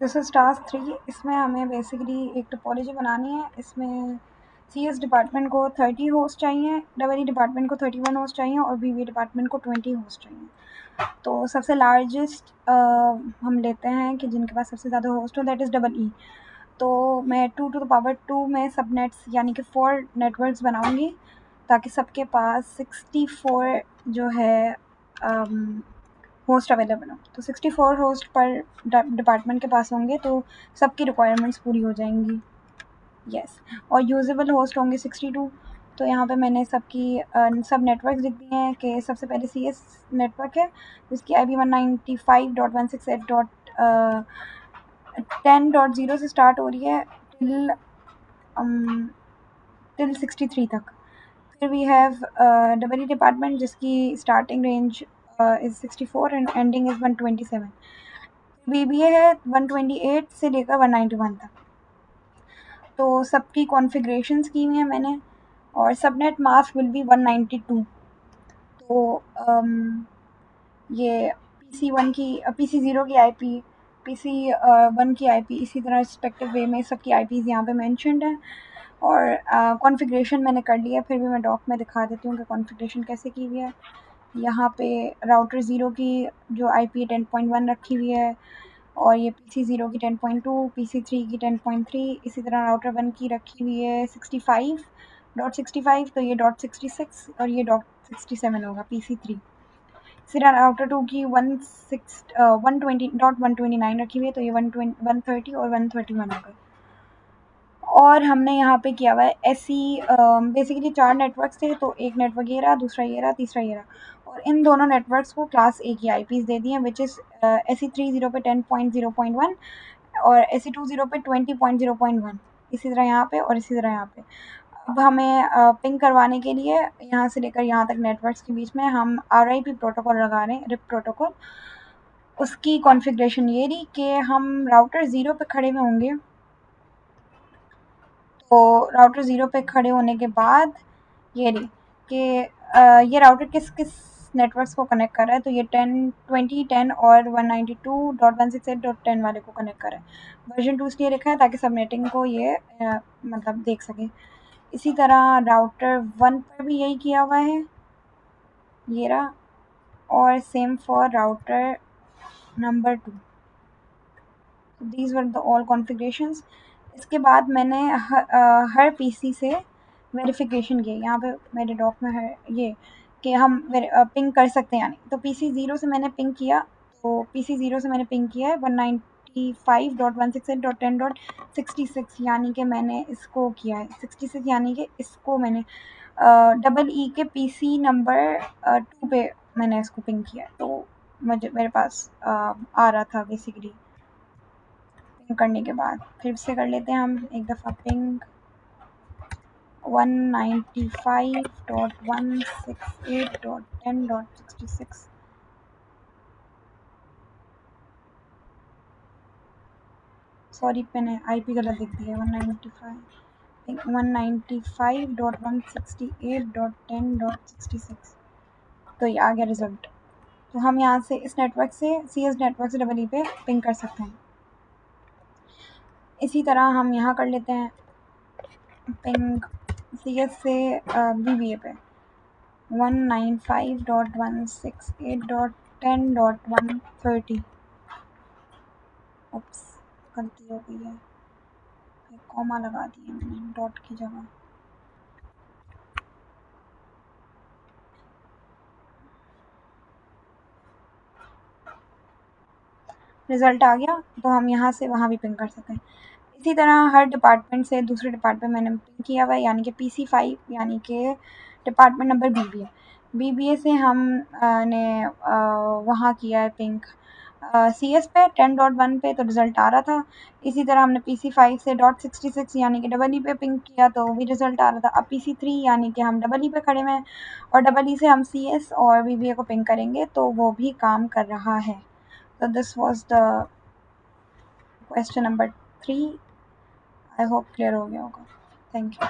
This is task 3। इसमें हमें basically एक टोपोलॉजी बनानी है। इसमें CS डिपार्टमेंट को 30 होस्ट चाहिए, डबल डिपार्टमेंट को 31 होस्ट चाहिए और BBA डिपार्टमेंट को 20 होस्ट चाहिए। तो सबसे लार्जेस्ट हम लेते हैं कि जिनके पास सबसे ज़्यादा होस्ट हो, दैट इज़ EE। तो मैं 2 to the power 2 में सबनेट्स यानी कि 4 नेटवर्क्स बनाऊंगी ताकि सबके पास 64 जो है होस्ट अवेलेबल हो। तो 64 होस्ट पर डिपार्टमेंट के पास होंगे तो सबकी रिक्वायरमेंट्स पूरी हो जाएंगी। यस, और यूजेबल होस्ट होंगे 62। तो यहाँ पे मैंने सब नेटवर्क लिख दिए हैं कि सबसे पहले CS नेटवर्क है जिसकी IP 195.168.10.0 से स्टार्ट हो रही है टिल 63 तक। फिर वी हैव डबल डिपार्टमेंट जिसकी starting range is 64 and ending is 127। BBA है 128 से लेकर 191 तक। तो सबकी कॉन्फ़िगरेशंस की हुई है मैंने, और सबनेट मास्क विल बी 192। तो ये PC1 की PC0 की IP, PC1 की IP, इसी तरह रिस्पेक्टिव वे में सबकी IPs यहाँ पे मेंशन्ड है। और कॉन्फ़िगरेशन मैंने कर लिया है, फिर भी मैं डॉक में दिखा देती हूँ कि कॉन्फ़िगरेशन कैसे की हुई है। यहाँ पे राउटर 0 की जो IP 10.1 रखी हुई है, और ये PC0 की 10.2, PC3 की 10.3, इसी तरह राउटर 1 की रखी हुई है 65.65। तो ये .66 और ये .67 होगा PC3। इसी तरह राउटर 2 की 120.129 रखी हुई है, तो ये 130 और 131 होगा। और हमने यहाँ पे किया हुआ है SE, बेसिकली 4 नेटवर्क्स थे, तो एक नेटवर्क ये रहा, दूसरा ये रहा, तीसरा ये रहा, और इन दोनों नेटवर्क्स को क्लास A की IPs दे दी हैं, विच इज़ SE30 पे 10.0.1 और SE20 पे 20.0.1, इसी तरह यहाँ पे और इसी तरह यहाँ पे। अब हमें पिंग करवाने के लिए यहाँ से लेकर यहाँ तक नेटवर्क्स के बीच में हम RIP प्रोटोकॉल लगा रहे हैं, RIP प्रोटोकॉल। उसकी कॉन्फ़िगरेशन ये रही कि हम राउटर 0 पे खड़े में होंगे। तो राउटर 0 पे खड़े होने के बाद ये रही कि ये राउटर किस किस नेटवर्क्स को कनेक्ट कर रहा है। तो ये 10 और 192.168.10 वाले को कनेक्ट कर रहा है। वर्जन 2 इसलिए लिखा है ताकि सबनेटिंग को ये मतलब देख सके। इसी तरह राउटर 1 पर भी यही किया हुआ है, ये रहा, और same for router number 2। These were the all configurations. इसके बाद मैंने हर PC से वेरिफिकेशन किया। यहाँ पे मेरे डॉक में है ये कि हम पिंग कर सकते हैं यानी। तो PC0 से मैंने पिंग किया, तो PC0 से मैंने पिंग किया है 195.168.10.66, यानी कि मैंने इसको किया है 66, यानी कि इसको मैंने EE के PC नंबर 2 पे मैंने इसको पिंग किया है। तो मेरे पास आ रहा था बेसिकली। पिंग करने के बाद फिर से कर लेते हैं हम एक दफ़ा पिंग 195.168.10.66। सॉरी, मैंने IP गलत लिख दिया। 195.168.10.66। तो ये आ गया रिज़ल्ट। तो हम यहाँ से इस नेटवर्क से CS नेटवर्क से EE पे पिंग कर सकते हैं। इसी तरह हम यहाँ कर लेते हैं पिंग CS से BBA पे 195.168.10.130। उप्स, गलती हो गई है, एक कॉमा लगा दिया मैंने डॉट की जगह। रिज़ल्ट आ गया, तो हम यहाँ से वहाँ भी पिंग कर सकते हैं। इसी तरह हर डिपार्टमेंट से दूसरे डिपार्टमेंट मैंने पिंग किया हुआ है, यानी कि PC5 यानी कि डिपार्टमेंट नंबर BBA से हम ने वहाँ किया है पिंग CS पे 10.1 पे, तो रिज़ल्ट आ रहा था। इसी तरह हमने PC5 से .66 यानी कि EE पे पिंग किया, तो भी रिज़ल्ट आ रहा था। अब PC3 यानी कि हम EE पे खड़े हैं और EE से हम CS और BBA को पिंग करेंगे, तो वो भी काम कर रहा है। So this was the question number 3. I hope clear हो गया होगा। Thank you.